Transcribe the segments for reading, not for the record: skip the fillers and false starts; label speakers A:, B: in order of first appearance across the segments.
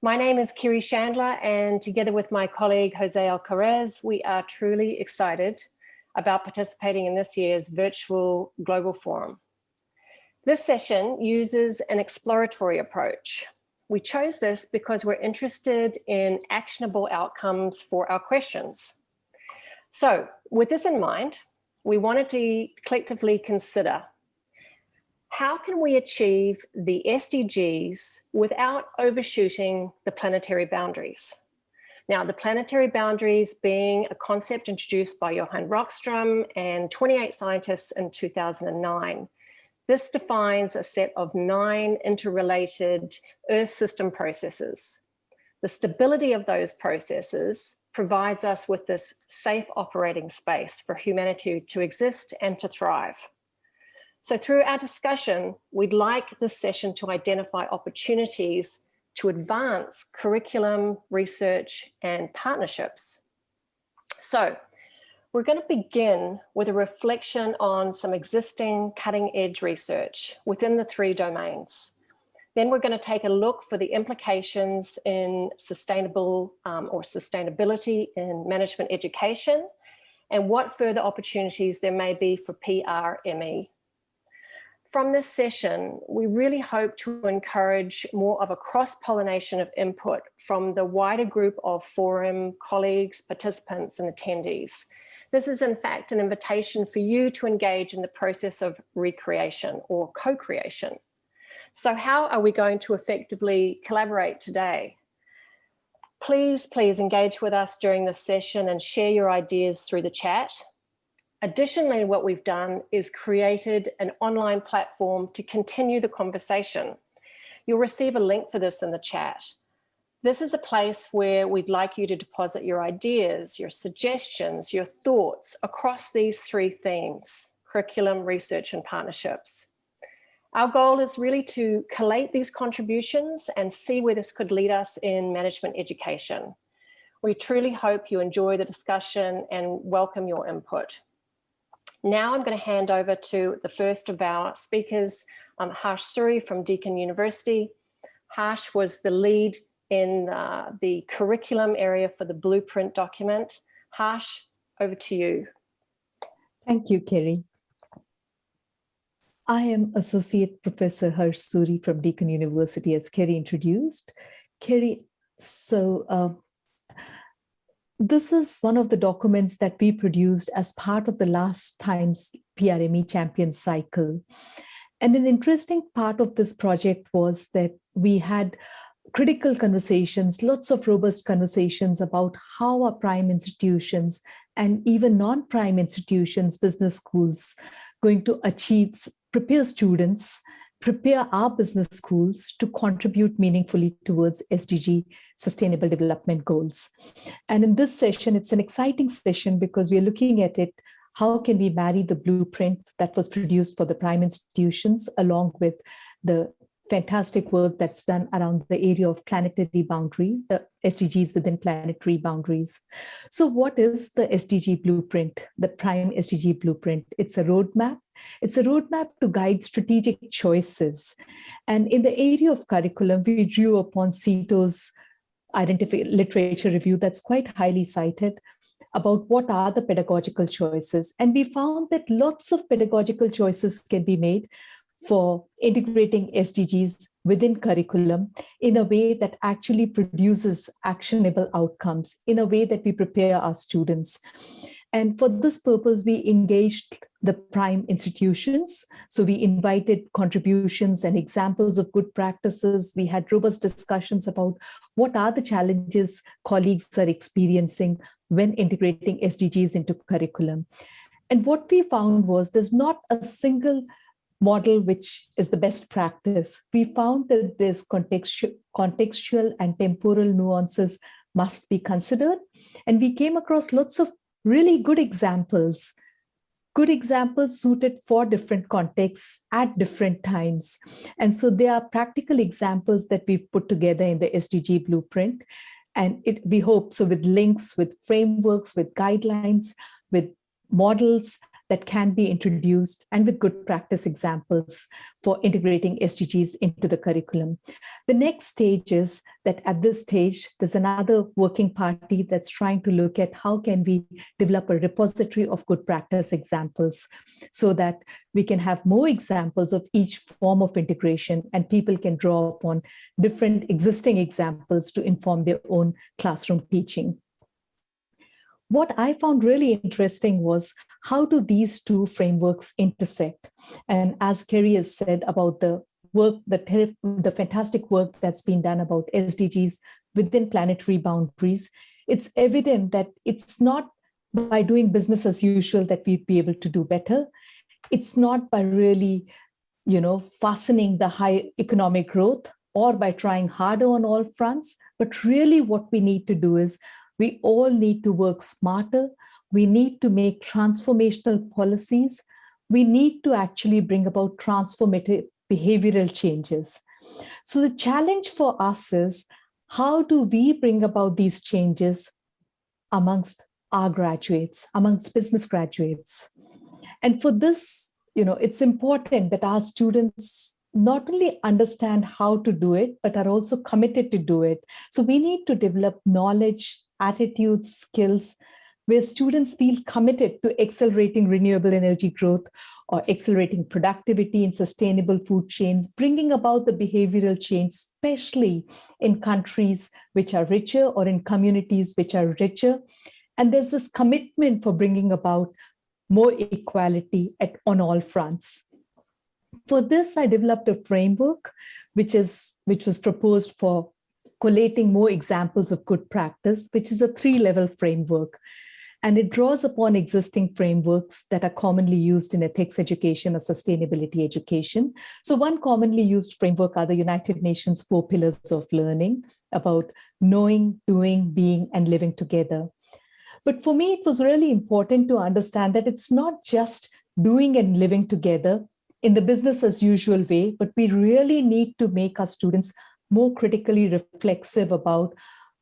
A: My name is Kiri Chandler, and together with my colleague Jose Alcaraz, we are truly excited about participating in this year's virtual Global Forum. This session uses an exploratory approach. We chose this because we're interested in actionable outcomes for our questions. So with this in mind, we wanted to collectively consider, how can we achieve the SDGs without overshooting the planetary boundaries? Now, the planetary boundaries being a concept introduced by Johan Rockström and 28 scientists in 2009. This defines a set of 9 interrelated Earth system processes. The stability of those processes provides us with this safe operating space for humanity to exist and to thrive. So through our discussion, we'd like this session to identify opportunities to advance curriculum, research, and partnerships. So we're going to begin with a reflection on some existing cutting-edge research within the 3 domains. Then we're going to take a look for the implications in sustainable or sustainability in management education, and what further opportunities there may be for PRME. From this session, we really hope to encourage more of a cross-pollination of input from the wider group of forum colleagues, participants, and attendees. This is in fact an invitation for you to engage in the process of recreation or co-creation. So how are we going to effectively collaborate today? Please engage with us during this session and share your ideas through the chat. Additionally, what we've done is created an online platform to continue the conversation. You'll receive a link for this in the chat. This is a place where we'd like you to deposit your ideas, your suggestions, your thoughts across these 3 themes: curriculum, research, and partnerships. Our goal is really to collate these contributions and see where this could lead us in management education. We truly hope you enjoy the discussion and welcome your input. Now I'm going to hand over to the first of our speakers, Harsh Suri from Deakin University. Harsh was the lead in the curriculum area for the blueprint document. Harsh, over to you.
B: Thank you, Kiri. I am Associate Professor Harsh Suri from Deakin University, as Kiri introduced. Kiri, this is one of the documents that we produced as part of the last time's PRME Champion Cycle. And an interesting part of this project was that we had critical conversations, lots of robust conversations about how our prime institutions and even non-prime institutions, business schools, going to prepare students, prepare our business schools to contribute meaningfully towards SDG Sustainable Development Goals. And in this session, it's an exciting session because we're looking at it, how can we marry the blueprint that was produced for the prime institutions along with the fantastic work that's done around the area of planetary boundaries, the SDGs within planetary boundaries. So what is the SDG blueprint, the prime SDG blueprint? It's a roadmap. It's a roadmap to guide strategic choices. And in the area of curriculum, we drew upon CETO's literature review that's quite highly cited about what are the pedagogical choices. And we found that lots of pedagogical choices can be made for integrating SDGs within curriculum in a way that actually produces actionable outcomes, in a way that we prepare our students. And for this purpose, we engaged the prime institutions. So we invited contributions and examples of good practices. We had robust discussions about what are the challenges colleagues are experiencing when integrating SDGs into curriculum. And what we found was there's not a single model which is the best practice. We found that there's contextual and temporal nuances must be considered. And we came across lots of really good examples suited for different contexts at different times. And so there are practical examples that we've put together in the SDG blueprint. And we hope, so with links, with frameworks, with guidelines, with models, that can be introduced and with good practice examples for integrating SDGs into the curriculum. The next stage is that at this stage, there's another working party that's trying to look at how can we develop a repository of good practice examples so that we can have more examples of each form of integration and people can draw upon different existing examples to inform their own classroom teaching. What I found really interesting was how do these two frameworks intersect? And as Kerry has said about the work, the fantastic work that's been done about SDGs within planetary boundaries, it's evident that it's not by doing business as usual that we'd be able to do better. It's not by really, fastening the high economic growth or by trying harder on all fronts, but really what we need to do is we all need to work smarter. We need to make transformational policies. We need to actually bring about transformative behavioral changes. So the challenge for us is how do we bring about these changes amongst our graduates, amongst business graduates? And for this, it's important that our students not only understand how to do it, but are also committed to do it. So we need to develop knowledge, attitudes, skills, where students feel committed to accelerating renewable energy growth or accelerating productivity in sustainable food chains, bringing about the behavioral change, especially in countries which are richer or in communities which are richer. And there's this commitment for bringing about more equality on all fronts. For this, I developed a framework which was proposed for collating more examples of good practice, which is a 3-level framework. And it draws upon existing frameworks that are commonly used in ethics education or sustainability education. So one commonly used framework are the United Nations 4 pillars of learning about knowing, doing, being, and living together. But for me, it was really important to understand that it's not just doing and living together in the business as usual way, but we really need to make our students more critically reflexive about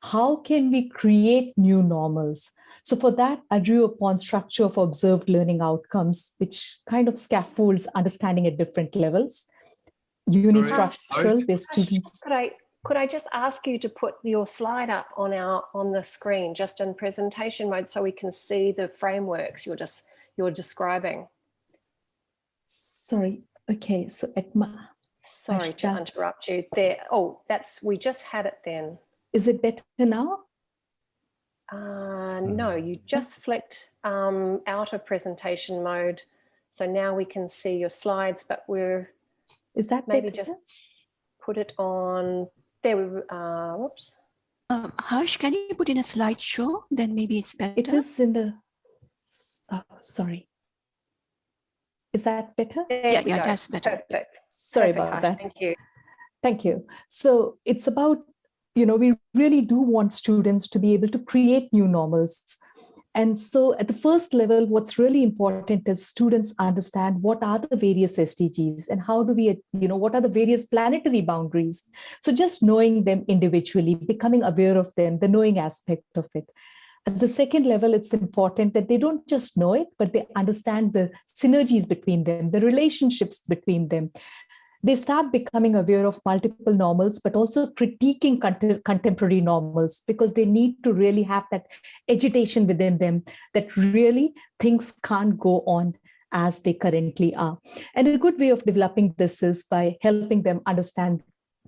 B: how can we create new normals. So for that, I drew upon structure of observed learning outcomes, which kind of scaffolds understanding at different levels. Unistructural, where students...
A: Could I just ask you to put your slide up on the screen, just in presentation mode, so we can see the frameworks you're describing?
B: Sorry. Okay. So
A: sorry to interrupt you there. Oh, we just had it then.
B: Is it better now?
A: No, you just flicked out of presentation mode. So now we can see your slides, but
B: Is that
A: maybe
B: better?
A: just put it on. There we whoops.
C: Harsh, can you put in a slideshow? Then maybe it's better.
B: It is in the, sorry. Is that better?
C: Yeah, that's better.
A: Perfect.
B: Sorry
A: Perfect,
B: about
A: Harsh.
B: that.
A: Thank you.
B: Thank you. So it's about, we really do want students to be able to create new normals. And so at the first level, what's really important is students understand what are the various SDGs and how do we, what are the various planetary boundaries. So just knowing them individually, becoming aware of them, the knowing aspect of it. At the second level, it's important that they don't just know it, but they understand the synergies between them, the relationships between them. They start becoming aware of multiple normals, but also critiquing contemporary normals, because they need to really have that agitation within them that really things can't go on as they currently are. And a good way of developing this is by helping them understand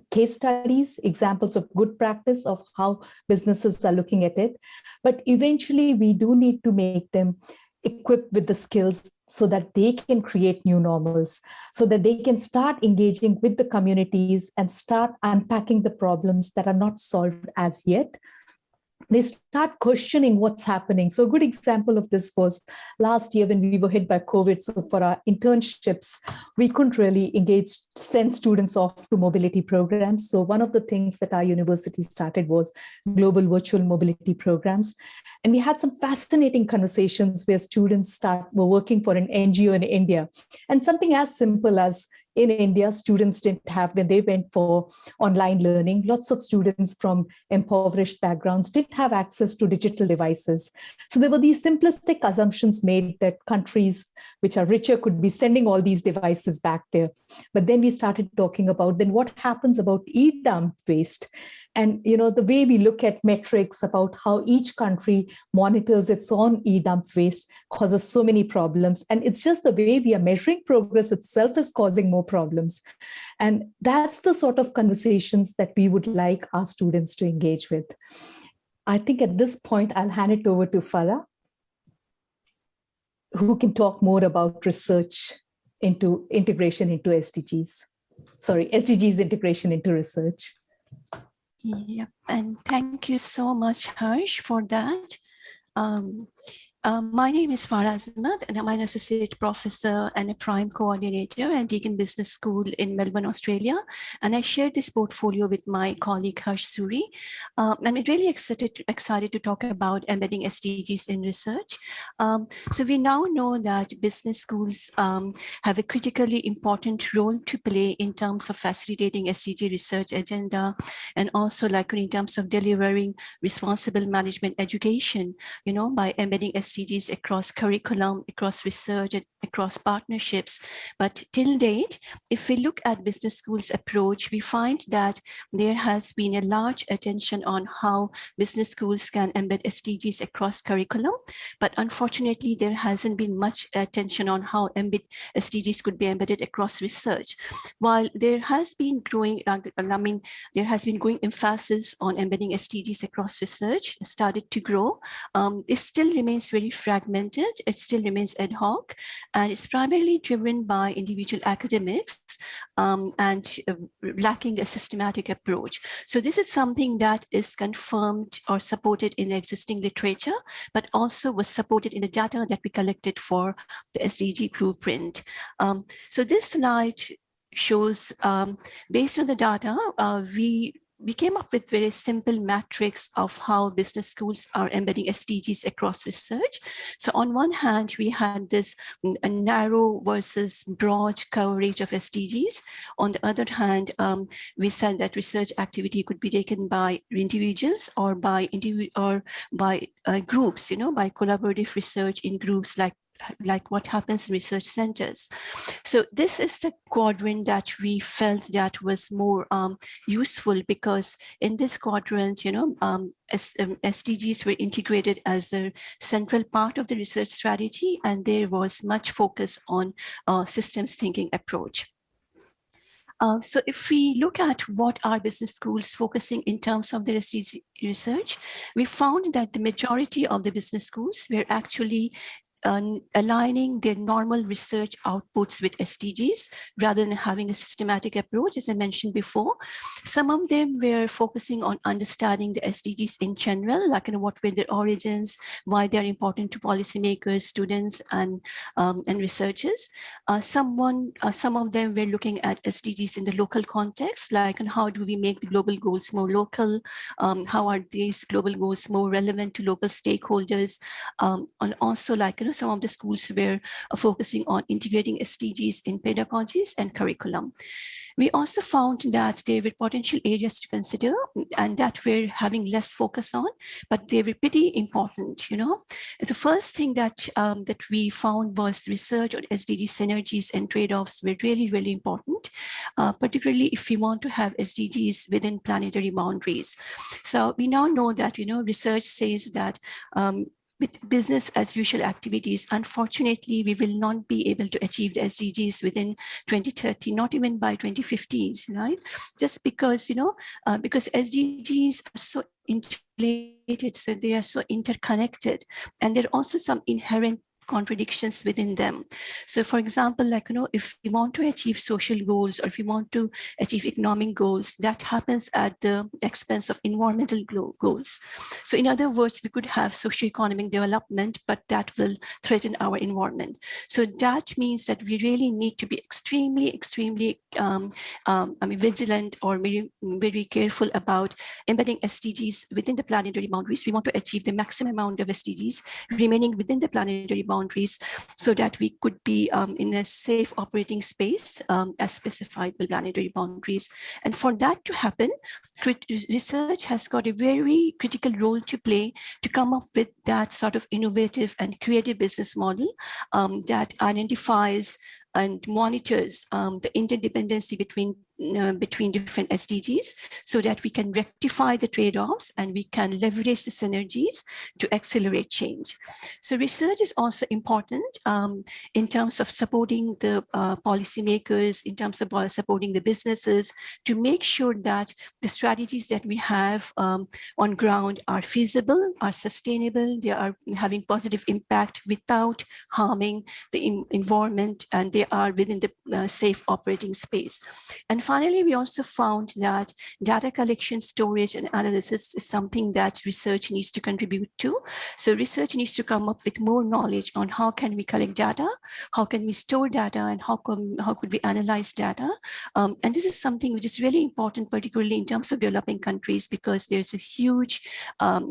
B: case studies, examples of good practice of how businesses are looking at it. But eventually, we do need to make them equipped with the skills so that they can create new normals, so that they can start engaging with the communities and start unpacking the problems that are not solved as yet. They start questioning what's happening. So a good example of this was last year when we were hit by COVID. So for our internships, we couldn't really send students off to mobility programs. So one of the things that our university started was global virtual mobility programs. And we had some fascinating conversations where students were working for an NGO in India. And something as simple as, in India, students didn't have, when they went for online learning, lots of students from impoverished backgrounds didn't have access to digital devices. So there were these simplistic assumptions made that countries which are richer could be sending all these devices back there. But then we started talking about then what happens about e-dump waste. And the way we look at metrics about how each country monitors its own e-dump waste causes so many problems. And it's just the way we are measuring progress itself is causing more problems. And that's the sort of conversations that we would like our students to engage with. I think at this point, I'll hand it over to Farah, who can talk more about research into integration into SDGs. Sorry, SDGs integration into research.
C: Yeah, and thank you so much, Harsh, for that. My name is Farah Azmat, and I'm an associate professor and a prime coordinator at Deakin Business School in Melbourne, Australia. And I share this portfolio with my colleague Harsh Suri. I'm really excited to talk about embedding SDGs in research. So we now know that business schools have a critically important role to play in terms of facilitating SDG research agenda, and also like in terms of delivering responsible management education, by embedding SDGs across curriculum, across research, and across partnerships. But till date, if we look at business schools' approach, we find that there has been a large attention on how business schools can embed SDGs across curriculum. But unfortunately, there hasn't been much attention on how SDGs could be embedded across research. While there has been growing emphasis on embedding SDGs across research, started to grow. It still remains very fragmented. It still remains ad hoc, and it's primarily driven by individual academics and lacking a systematic approach. So this is something that is confirmed or supported in the existing literature, but also was supported in the data that we collected for the SDG blueprint. So this slide shows, based on the data, we came up with very simple metrics of how business schools are embedding SDGs across research. So on one hand, we had this a narrow versus broad coverage of SDGs. On the other hand, we said that research activity could be taken by individuals or by groups, by collaborative research in groups like what happens in research centers. So this is the quadrant that we felt that was more useful, because in this quadrant, SDGs were integrated as a central part of the research strategy, and there was much focus on systems thinking approach. So if we look at what are business schools focusing in terms of their SDG research, we found that the majority of the business schools were actually aligning their normal research outputs with SDGs rather than having a systematic approach, as I mentioned before. Some of them were focusing on understanding the SDGs in general, like what were their origins, why they are important to policymakers, students, and researchers. Some of them were looking at SDGs in the local context, like how do we make the global goals more local? How are these global goals more relevant to local stakeholders? And also some of the schools were focusing on integrating SDGs in pedagogies and curriculum. We also found that there were potential areas to consider and that we're having less focus on, but they were pretty important. The first thing that we found was research on SDG synergies and trade-offs were really, really important, particularly if we want to have SDGs within planetary boundaries. So we now know that, research says that with business as usual activities, unfortunately, we will not be able to achieve the SDGs within 2030, not even by 2050s, right? Just because, because SDGs are so interrelated, so they are so interconnected, and there are also some inherent contradictions within them. So for example, if we want to achieve social goals or if we want to achieve economic goals, that happens at the expense of environmental goals. So in other words, we could have socioeconomic development, but that will threaten our environment. So that means that we really need to be extremely vigilant or very, very careful about embedding SDGs within the planetary boundaries. We want to achieve the maximum amount of SDGs remaining within the planetary boundaries boundaries so that we could be in a safe operating space as specified by planetary boundaries. And for that to happen, research has got a very critical role to play to come up with that sort of innovative and creative business model that identifies and monitors the interdependency between different SDGs so that we can rectify the trade-offs and we can leverage the synergies to accelerate change. So research is also important in terms of supporting the policymakers, in terms of supporting the businesses to make sure that the strategies that we have on ground are feasible, are sustainable, they are having positive impact without harming the environment, and they are within the safe operating space. And finally, we also found that data collection, storage, and analysis is something that research needs to contribute to. So research needs to come up with more knowledge on how can we collect data, how can we store data, and how could we analyze data. And this is something which is really important, particularly in terms of developing countries, because there's a huge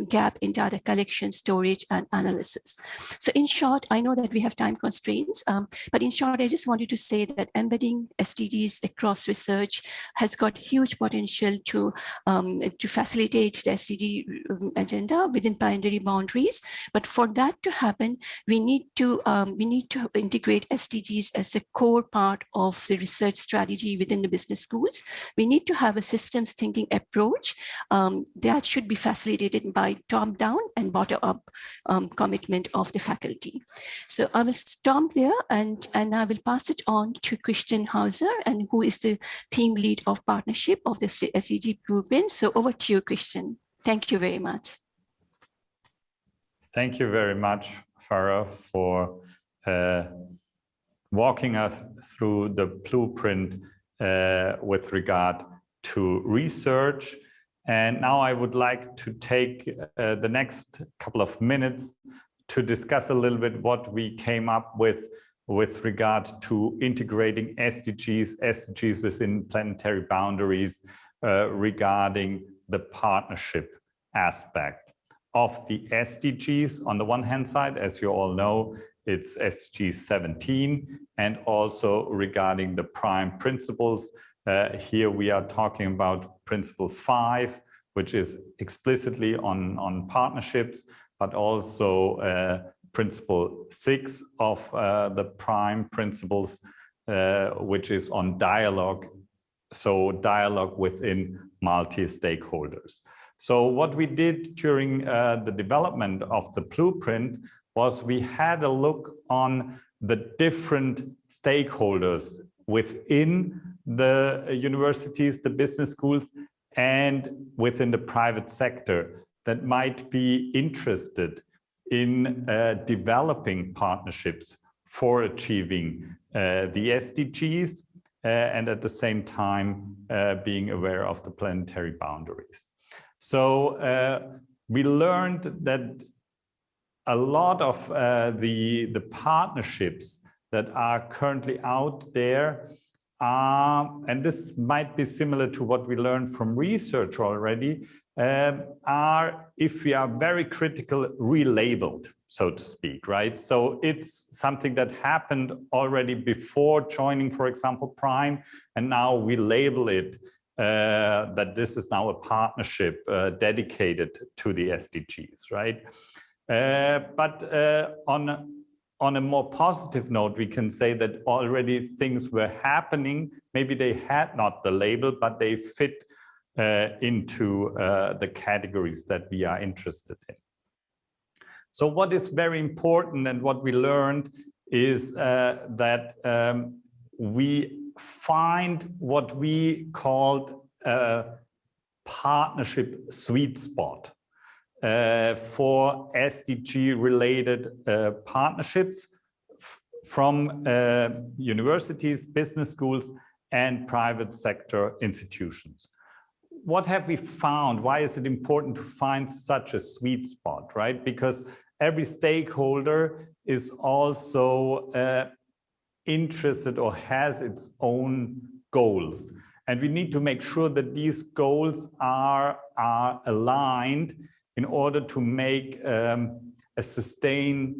C: gap in data collection, storage, and analysis. So in short, I know that we have time constraints, but in short, I just wanted to say that embedding SDGs across research has got huge potential to facilitate the SDG agenda within planetary boundaries. But for that to happen, we need to integrate SDGs as a core part of the research strategy within the business schools. We need to have a systems thinking approach that should be facilitated by top-down and bottom-up commitment of the faculty. So I will stop there and I will pass it on to Christian Hauser, and who is the team lead of partnership of the SDG blueprint. So over to you, Christian. Thank you very much.
D: Thank you very much, Farah, for walking us through the blueprint with regard to research. And now I would like to take the next couple of minutes to discuss a little bit what we came up with regard to integrating SDGs within planetary boundaries regarding the partnership aspect of the SDGs. On the one hand side, as you all know, it's SDG 17, and also regarding the prime principles. Here we are talking about principle 5, which is explicitly on partnerships, but also principle 6 of the prime principles, which is on dialogue. So dialogue within multi-stakeholders. So what we did during the development of the blueprint was we had a look on the different stakeholders within the universities, the business schools, and within the private sector that might be interested in developing partnerships for achieving the SDGs and at the same time being aware of the planetary boundaries. So we learned that a lot of the partnerships that are currently out there are, and this might be similar to what we learned from research already, are, if we are very critical, relabeled, so to speak, right? So it's something that happened already before joining, for example, Prime, and now we label it that this is now a partnership dedicated to the SDGs, right? But on a more positive note, we can say that already things were happening. Maybe they had not the label, but they fit into the categories that we are interested in. So what is very important and what we learned is that we find what we called a partnership sweet spot for SDG related partnerships from universities, business schools, and private sector institutions. What have we found? Why is it important to find such a sweet spot, right? Because every stakeholder is also interested or has its own goals. And we need to make sure that these goals are aligned in order to make a sustained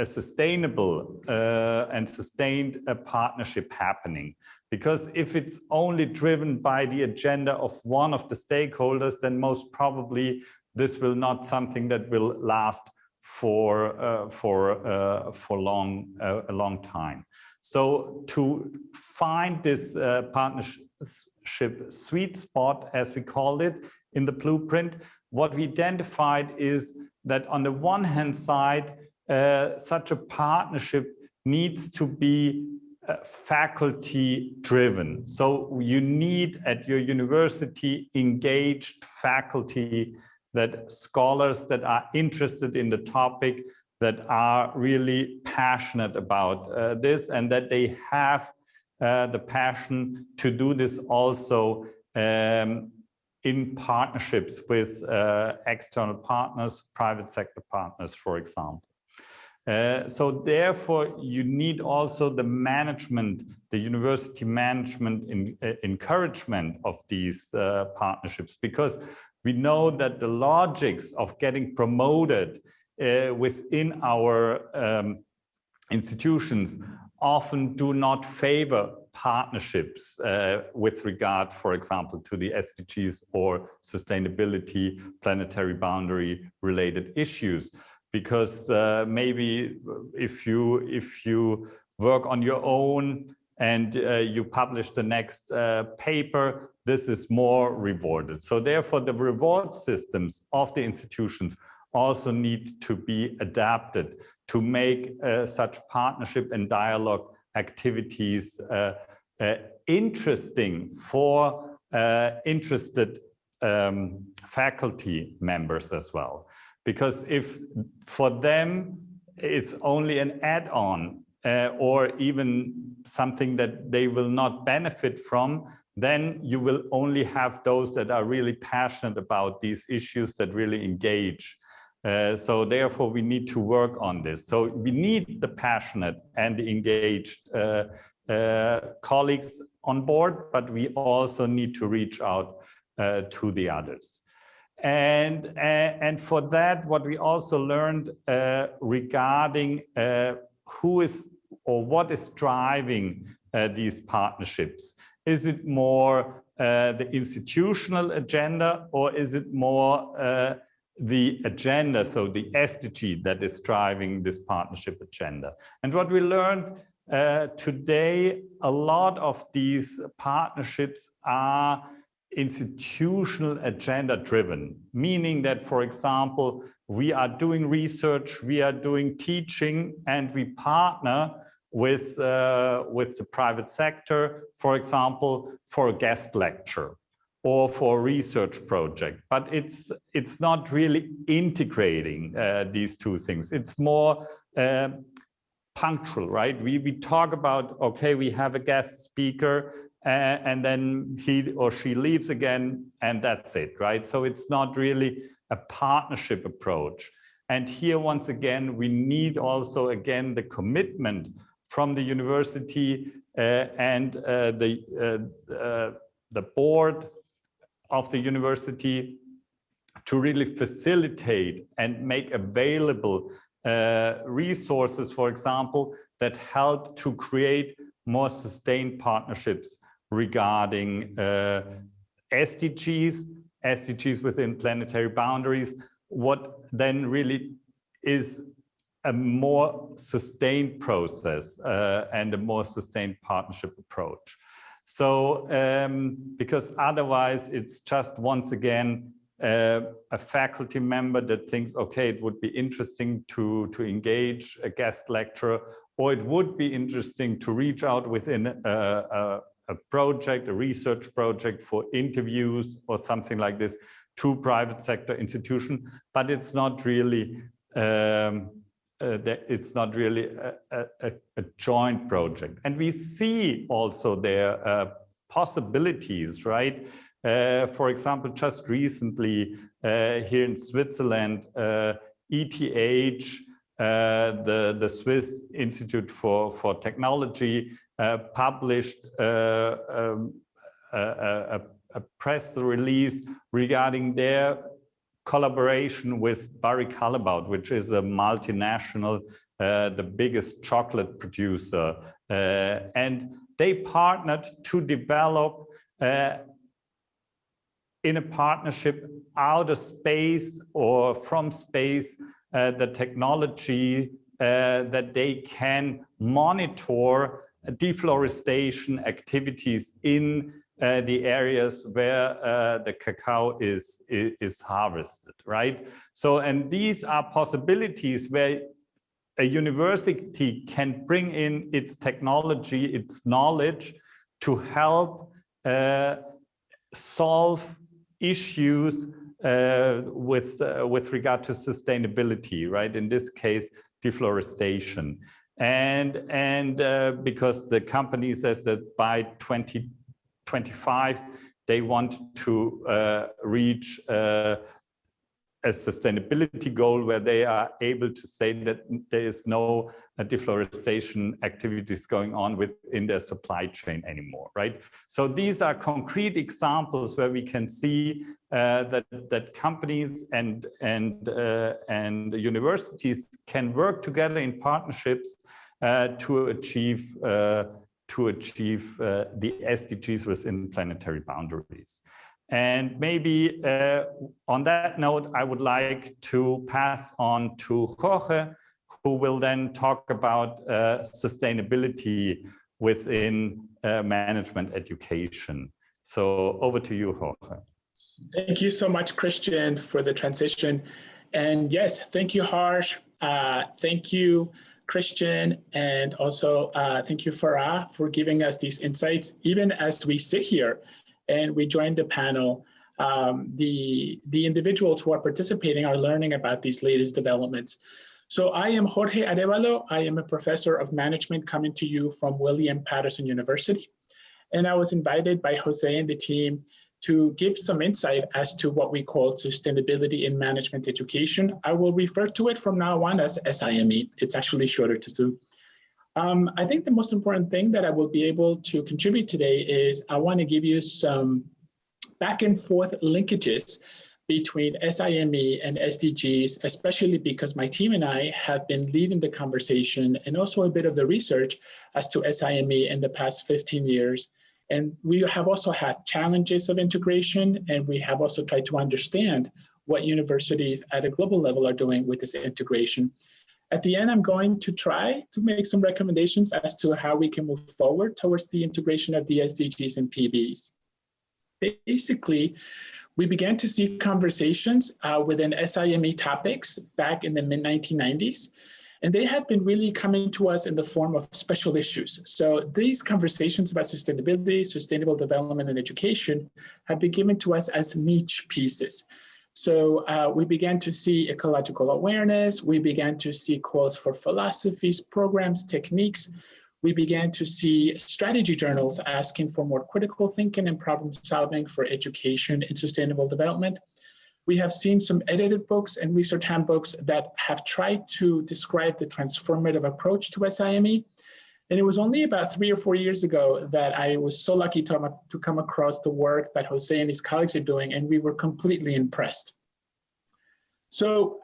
D: a sustainable and sustained partnership happening. Because if it's only driven by the agenda of one of the stakeholders, then most probably this will not something that will last for a long time. So to find this partnership sweet spot, as we called it in the blueprint, what we identified is that on the one hand side, such a partnership needs to be faculty driven. So you need at your university engaged faculty, that scholars that are interested in the topic, that are really passionate about this, and that they have the passion to do this also in partnerships with external partners, private sector partners, for example. So therefore, you need also the management, the university management encouragement of these partnerships, because we know that the logics of getting promoted within our institutions often do not favor partnerships with regard, for example, to the SDGs or sustainability, planetary boundary related issues. Because maybe if you work on your own and you publish the next paper, this is more rewarded. So therefore, the reward systems of the institutions also need to be adapted to make such partnership and dialogue activities interesting for interested faculty members as well. Because if for them it's only an add-on or even something that they will not benefit from, then you will only have those that are really passionate about these issues, that really engage. So therefore, we need to work on this. So we need the passionate and the engaged colleagues on board, but we also need to reach out to the others. And for that, what we also learned regarding who is or what is driving these partnerships. Is it more the institutional agenda, or is it more the agenda, so the SDG, that is driving this partnership agenda? And what we learned today, a lot of these partnerships are institutional agenda driven, meaning that, for example, we are doing research, we are doing teaching, and we partner with the private sector, for example, for a guest lecture or for a research project. But it's not really integrating these two things. It's more punctual, right? We talk about, okay, we have a guest speaker, and then he or she leaves again, and that's it, right? So it's not really a partnership approach. And here, once again, we need also, again, the commitment from the university and the board of the university to really facilitate and make available resources, for example, that help to create more sustained partnerships regarding SDGs within planetary boundaries, what then really is a more sustained process and a more sustained partnership approach. So, because otherwise it's just, once again, a faculty member that thinks, okay, it would be interesting to engage a guest lecturer, or it would be interesting to reach out within a project, a research project for interviews or something like this to private sector institution, but it's not really a joint project. And we see also there possibilities, right? For example, just recently here in Switzerland, ETH, the Swiss Institute for Technology, published a press release regarding their collaboration with Barry Callebaut, which is a multinational the biggest chocolate producer. And they partnered to develop in a partnership out of space or from space the technology that they can monitor deforestation activities in the areas where the cacao is harvested, right? So, and these are possibilities where a university can bring in its technology, its knowledge to help solve issues with regard to sustainability, right? In this case, deforestation. And because the company says that by 2025, they want to reach a sustainability goal where they are able to say that there is no deforestation activities going on within their supply chain anymore, right? So these are concrete examples where we can see that companies and universities can work together in partnerships to achieve the SDGs within planetary boundaries. And maybe on that note, I would like to pass on to Jorge, who will then talk about sustainability within management education. So over to you, Jorge.
E: Thank you so much, Christian, for the transition. And yes, thank you, Harsh. Thank you, Christian, and also thank you, Farah, for giving us these insights. Even as we sit here and we join the panel, the individuals who are participating are learning about these latest developments. So I am Jorge Arevalo. I am a professor of management coming to you from William Patterson University. And I was invited by Jose and the team to give some insight as to what we call sustainability in management education. I will refer to it from now on as SIME. It's actually shorter to do. I think the most important thing that I will be able to contribute today is I want to give you some back and forth linkages between SIME and SDGs, especially because my team and I have been leading the conversation and also a bit of the research as to SIME in the past 15 years. And we have also had challenges of integration, and we have also tried to understand what universities at a global level are doing with this integration. At the end, I'm going to try to make some recommendations as to how we can move forward towards the integration of the SDGs and PBs. Basically, we began to see conversations within SIME topics back in the mid-1990s. And they have been really coming to us in the form of special issues. So these conversations about sustainability, sustainable development, and education have been given to us as niche pieces. So we began to see ecological awareness. We began to see calls for philosophies, programs, techniques. We began to see strategy journals asking for more critical thinking and problem solving for education and sustainable development. We have seen some edited books and research handbooks that have tried to describe the transformative approach to SIME. And it was only about 3 or 4 years ago that I was so lucky to come across the work that Jose and his colleagues are doing, and we were completely impressed. So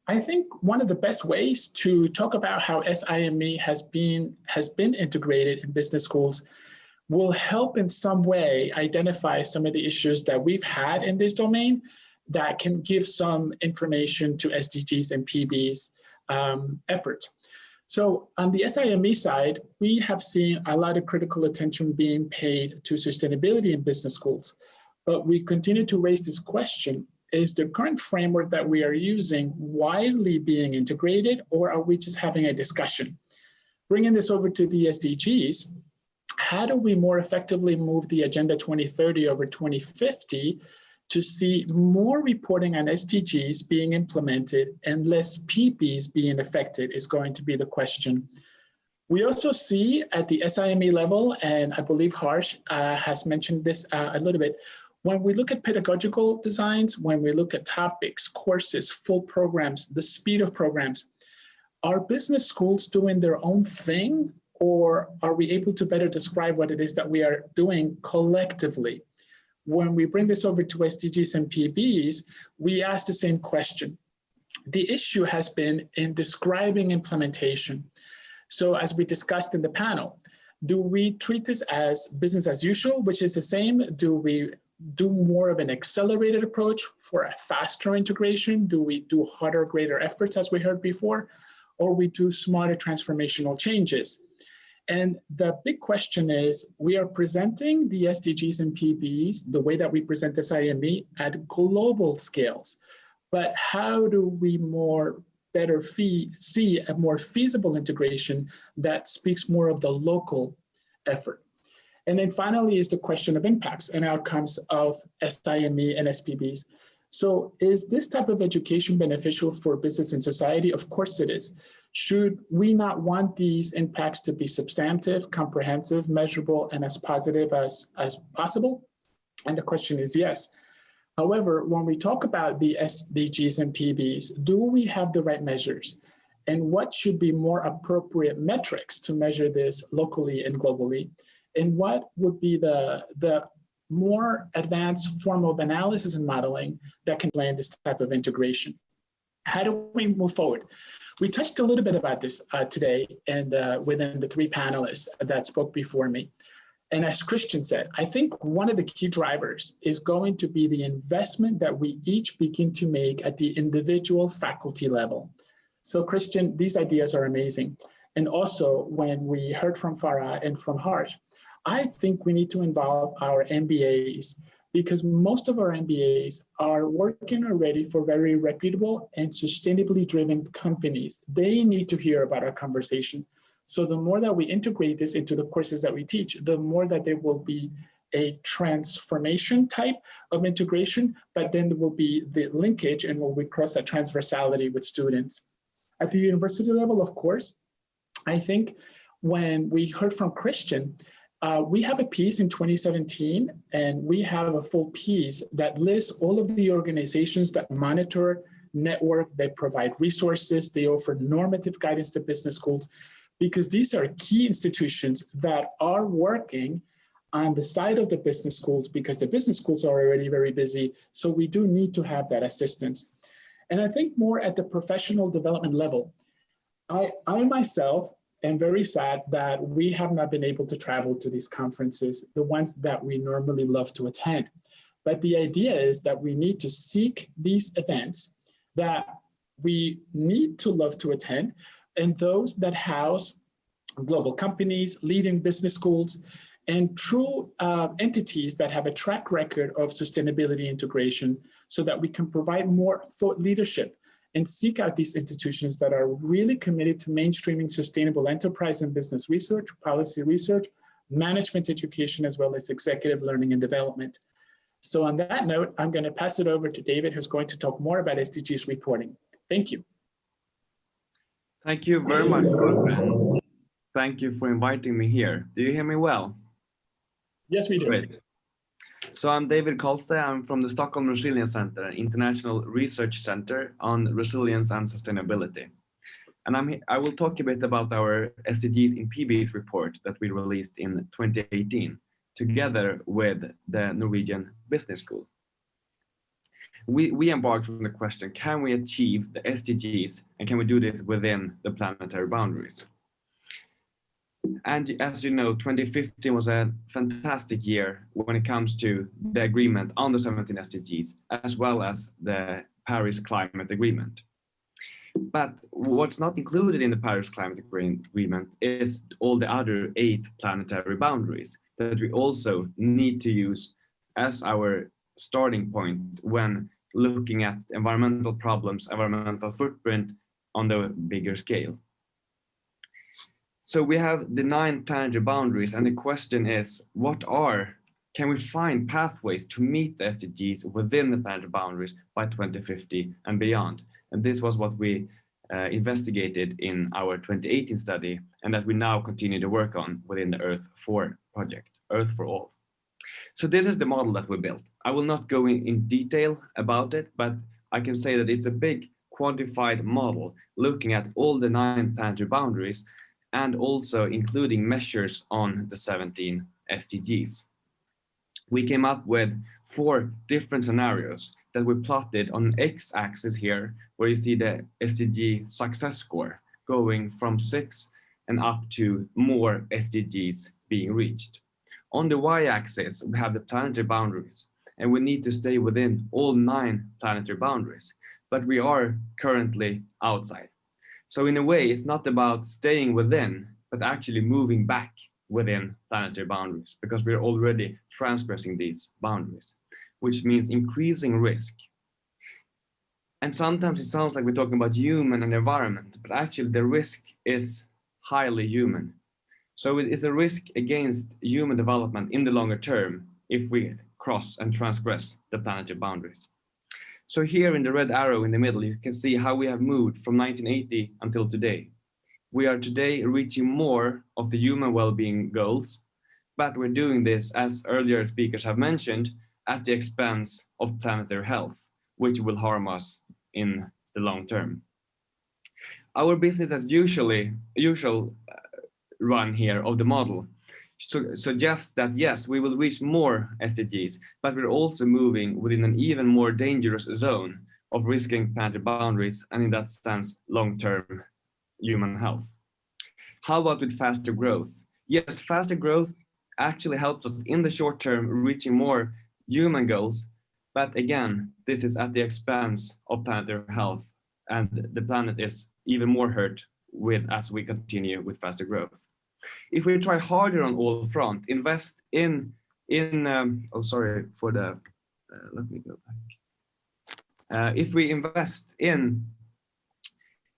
E: I think one of the best ways to talk about how SIME has been integrated in business schools will help in some way identify some of the issues that we've had in this domain that can give some information to SDGs and PBs efforts. So on the SIME side, we have seen a lot of critical attention being paid to sustainability in business schools, but we continue to raise this question: is the current framework that we are using widely being integrated, or are we just having a discussion? Bringing this over to the SDGs, how do we more effectively move the Agenda 2030 over 2050 to see more reporting on SDGs being implemented and less PBs being affected is going to be the question. We also see at the SIME level, and I believe Harsh has mentioned this a little bit, when we look at pedagogical designs, when we look at topics, courses, full programs, the speed of programs, are business schools doing their own thing, or are we able to better describe what it is that we are doing collectively? When we bring this over to SDGs and PBs, we ask the same question. the issue has been in describing implementation. So as we discussed in the panel, do we treat this as business as usual, which is the same? Do we do more of an accelerated approach for a faster integration? Do we do harder, greater efforts, as we heard before? Or we do smarter transformational changes? And the big question is, we are presenting the SDGs and PBs, the way that we present SIME, at global scales. But how do we better see a more feasible integration that speaks more of the local effort? And then finally is the question of impacts and outcomes of SIME and SPBs. So is this type of education beneficial for business and society? Of course it is. Should we not want these impacts to be substantive, comprehensive, measurable, and as positive as possible? And the question is yes. However, when we talk about the SDGs and PBs, do we have the right measures? And what should be more appropriate metrics to measure this locally and globally? And what would be the more advanced form of analysis and modeling that can plan this type of integration? How do we move forward? We touched a little bit about this today and within the three panelists that spoke before me. And as Christian said, I think one of the key drivers is going to be the investment that we each begin to make at the individual faculty level. So Christian, these ideas are amazing. And also when we heard from Farah and from Harsh, I think we need to involve our MBAs, because most of our MBAs are working already for very reputable and sustainably driven companies. They need to hear about our conversation. So the more that we integrate this into the courses that we teach, the more that there will be a transformation type of integration, but then there will be the linkage and will we cross that transversality with students. At the university level, of course, I think when we heard from Christian, we have a piece in 2017, and we have a full piece that lists all of the organizations that monitor, network, they provide resources, they offer normative guidance to business schools, because these are key institutions that are working on the side of the business schools, because the business schools are already very busy. So we do need to have that assistance. And I think more at the professional development level, I myself am very sad that we have not been able to travel to these conferences, the ones that we normally love to attend. But the idea is that we need to seek these events that we need to love to attend, and those that house global companies, leading business schools, and true entities that have a track record of sustainability integration, so that we can provide more thought leadership and seek out these institutions that are really committed to mainstreaming sustainable enterprise and business research, policy research, management education, as well as executive learning and development. So on that note, I'm going to pass it over to David, who's going to talk more about SDGs reporting. Thank you.
F: Thank you very much, Jorge. Thank you for inviting me here. Do you hear me well?
E: Yes, we do.
F: Great. So I'm David Kolstad. I'm from the Stockholm Resilience Center, an international research center on resilience and sustainability. And I will talk a bit about our SDGs in PBs report that we released in 2018, together with the Norwegian Business School. We embarked from the question, can we achieve the SDGs and can we do this within the planetary boundaries? And as you know, 2015 was a fantastic year when it comes to the agreement on the 17 SDGs, as well as the Paris Climate Agreement. But what's not included in the Paris Climate Agreement is all the other 8 planetary boundaries that we also need to use as our starting point when looking at environmental problems, environmental footprint on the bigger scale. So we have the 9 planetary boundaries, and the question is, can we find pathways to meet the SDGs within the planetary boundaries by 2050 and beyond? And this was what we investigated in our 2018 study, and that we now continue to work on within the Earth 4 project, Earth for All. So this is the model that we built. I will not go in detail about it, but I can say that it's a big quantified model looking at all the 9 planetary boundaries and also including measures on the 17 SDGs. We came up with 4 different scenarios that we plotted on x-axis here, where you see the SDG success score going from 6 and up to more SDGs being reached. On the y-axis, we have the planetary boundaries, and we need to stay within all 9 planetary boundaries, but we are currently outside. So in a way, it's not about staying within, but actually moving back within planetary boundaries, because we're already transgressing these boundaries, which means increasing risk. And sometimes it sounds like we're talking about human and environment, but actually the risk is highly human. So it is a risk against human development in the longer term if we cross and transgress the planetary boundaries. So here in the red arrow in the middle, you can see how we have moved from 1980 until today. We are today reaching more of the human well-being goals, but we're doing this, as earlier speakers have mentioned, at the expense of planetary health, which will harm us in the long term. Our business as usual run here of the model suggests that yes, we will reach more SDGs, but we're also moving within an even more dangerous zone of risking planetary boundaries and in that sense, long-term human health. How about with faster growth? Yes, faster growth actually helps us in the short term reaching more human goals, but again, this is at the expense of planetary health, and the planet is even more hurt as we continue with faster growth. If we try harder on all fronts, invest in let me go back. If we invest in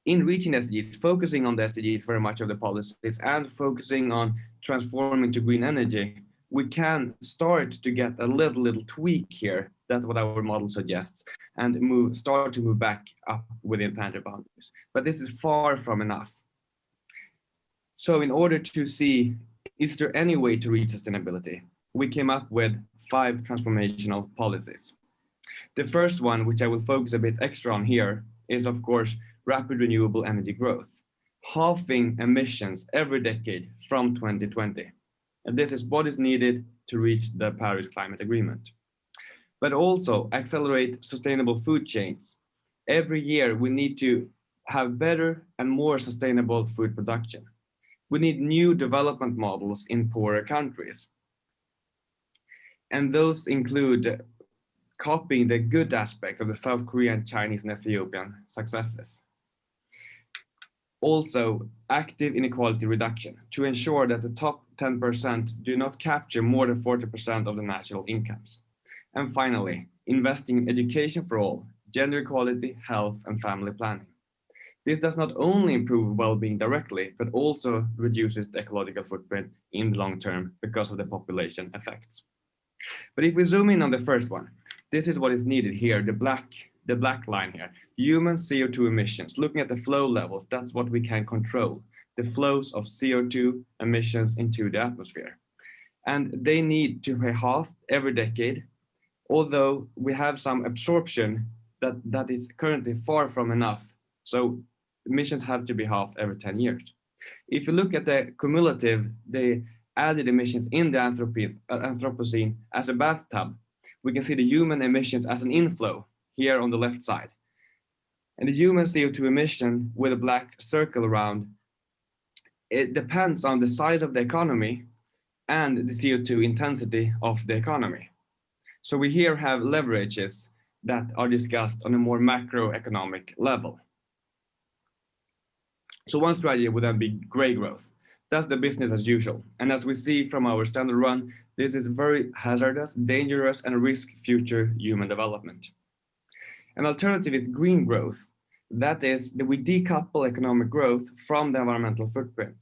F: reaching SDGs, focusing on the SDGs very much of the policies and focusing on transforming to green energy, we can start to get a little tweak here. That's what our model suggests, and start to move back up within planetary boundaries. But this is far from enough. So in order to see, is there any way to reach sustainability? We came up with 5 transformational policies. The first one, which I will focus a bit extra on here, is of course, rapid renewable energy growth, halving emissions every decade from 2020. And this is what is needed to reach the Paris Climate Agreement. But also accelerate sustainable food chains. Every year we need to have better and more sustainable food production. We need new development models in poorer countries. And those include copying the good aspects of the South Korean, Chinese, and Ethiopian successes. Also, active inequality reduction to ensure that the top 10% do not capture more than 40% of the national incomes. And finally, investing in education for all, gender equality, health, and family planning. This does not only improve well-being directly, but also reduces the ecological footprint in the long term because of the population effects. But if we zoom in on the first one, this is what is needed here, the black line here. Human CO2 emissions, looking at the flow levels, that's what we can control, the flows of CO2 emissions into the atmosphere. And they need to be halved every decade, although we have some absorption that is currently far from enough. So emissions have to be halved every 10 years. If you look at the cumulative, the added emissions in the Anthropocene as a bathtub, we can see the human emissions as an inflow here on the left side. And the human CO2 emission with a black circle around, it depends on the size of the economy and the CO2 intensity of the economy. So we here have leverages that are discussed on a more macroeconomic level. So one strategy would then be gray growth. That's the business as usual. And as we see from our standard run, this is very hazardous, dangerous, and risk future human development. An alternative is green growth. That is that we decouple economic growth from the environmental footprint.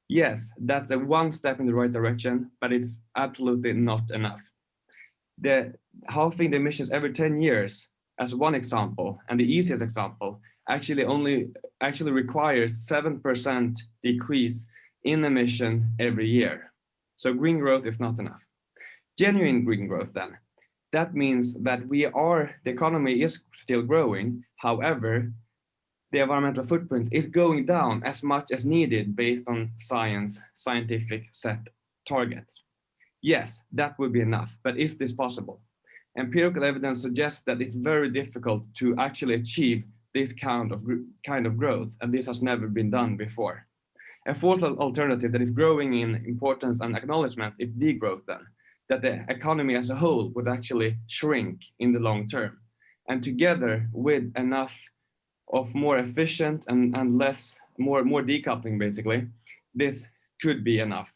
F: Yes, that's a one step in the right direction, but it's absolutely not enough. The halving the emissions every 10 years as one example, and the easiest example, actually requires 7% decrease in emission every year. So green growth is not enough. Genuine green growth then, that means that the economy is still growing. However, the environmental footprint is going down as much as needed based on scientific set targets. Yes, that would be enough, but is this possible? empirical evidence suggests that it's very difficult to actually achieve this kind of growth, and this has never been done before. A fourth alternative that is growing in importance and acknowledgement is degrowth then, that the economy as a whole would actually shrink in the long term. And together with enough of more efficient and less, more decoupling basically, this could be enough.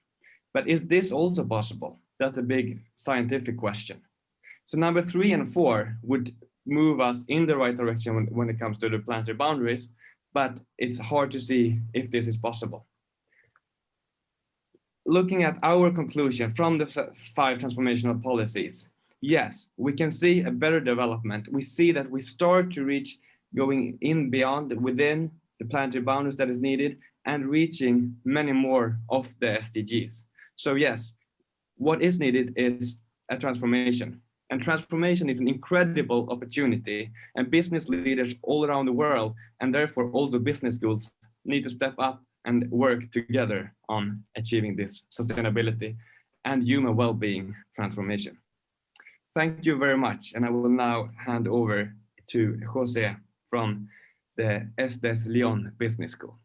F: But is this also possible? That's a big scientific question. So number 3 and 4 would move us in the right direction when it comes to the planetary boundaries, but it's hard to see if this is possible. Looking at our conclusion from the 5 transformational policies, yes, we can see a better development. We see that we start to reach going in beyond within the planetary boundaries that is needed and reaching many more of the SDGs. So yes, what is needed is a transformation. And transformation is an incredible opportunity, and business leaders all around the world, and therefore also business schools, need to step up and work together on achieving this sustainability and human well-being transformation. Thank you very much, and I will now hand over to Jose from the ESTES Lyon Business School.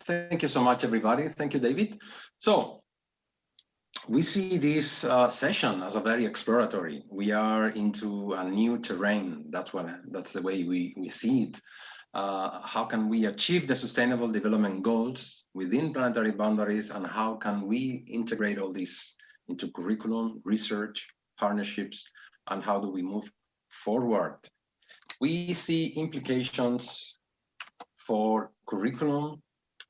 G: Thank you so much, everybody. Thank you, David. So we see this session as a very exploratory. We are into a new terrain. That's the way we see it. How can we achieve the sustainable development goals within planetary boundaries, and how can we integrate all this into curriculum, research, partnerships, and how do we move forward? We see implications for curriculum.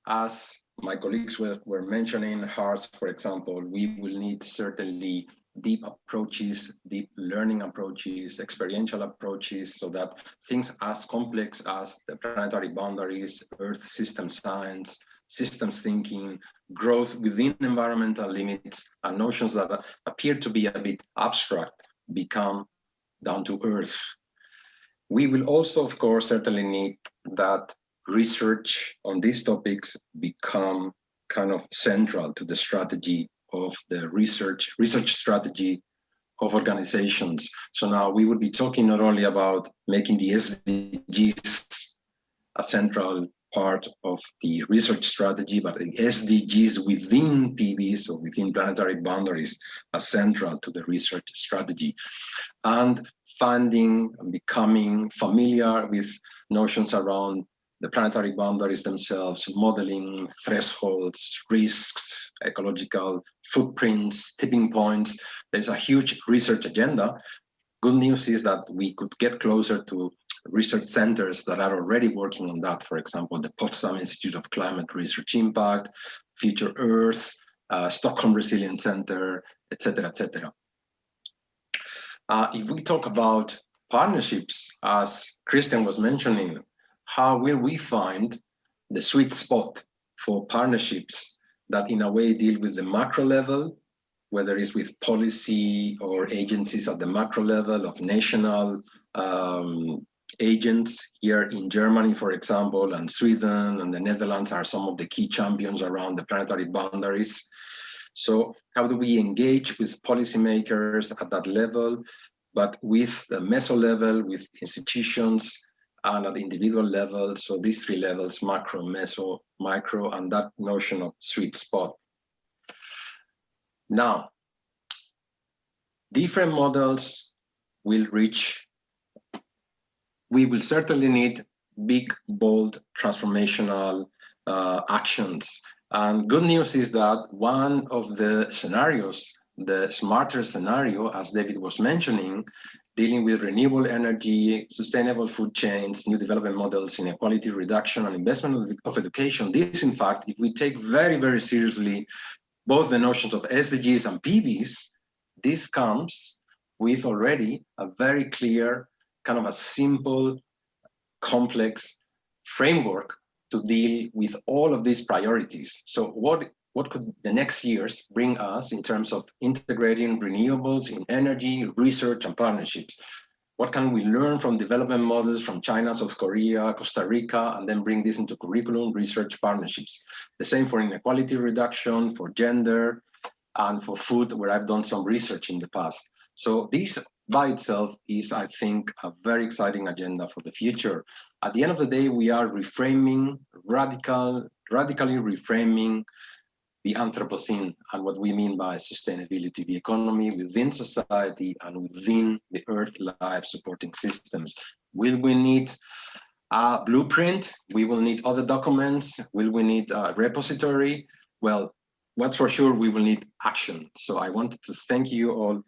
G: As my colleagues were mentioning, HARS, for example, we will need certainly deep approaches, deep learning approaches, experiential approaches, so that things as complex as the planetary boundaries, Earth system science, systems thinking, growth within environmental limits, and notions that appear to be a bit abstract become down to earth. We will also, of course, certainly need that research on these topics become kind of central to the strategy of the research strategy of organizations. So now we would be talking not only about making the SDGs a central part of the research strategy, but the SDGs within PBs or within planetary boundaries are central to the research strategy. And finding and becoming familiar with notions around the planetary boundaries themselves, modeling, thresholds, risks, ecological footprints, tipping points. There's a huge research agenda. Good news is that we could get closer to research centers that are already working on that. For example, the Potsdam Institute of Climate Research Impact, Future Earth, Stockholm Resilience Center, etc., etc. If we talk about partnerships, as Christian was mentioning, how will we find the sweet spot for partnerships that in a way deal with the macro level, whether it's with policy or agencies at the macro level of national agents here in Germany, for example, and Sweden and the Netherlands are some of the key champions around the planetary boundaries. So how do we engage with policymakers at that level, but with the meso level, with institutions, and at individual level? So these 3 levels, macro, meso, micro, and that notion of sweet spot. Now, different models will reach, we will certainly need big, bold, transformational actions. And good news is that one of the scenarios, the smarter scenario, as David was mentioning, dealing with renewable energy, sustainable food chains, new development models, inequality reduction, and investment of education. This, in fact, if we take very, very seriously both the notions of SDGs and PBs, this comes with already a very clear, kind of a simple, complex framework to deal with all of these priorities. So what could the next years bring us in terms of integrating renewables in energy, research, and partnerships? What can we learn from development models from China, South Korea, Costa Rica, and then bring this into curriculum, research, partnerships? The same for inequality reduction, for gender, and for food, where I've done some research in the past. So this by itself is, I think, a very exciting agenda for the future. At the end of the day, we are reframing, radically reframing the Anthropocene and what we mean by sustainability, the economy within society and within the Earth life supporting systems. Will we need a blueprint? We will need other documents. Will we need a repository? Well, what's for sure, we will need action. So I wanted to thank you all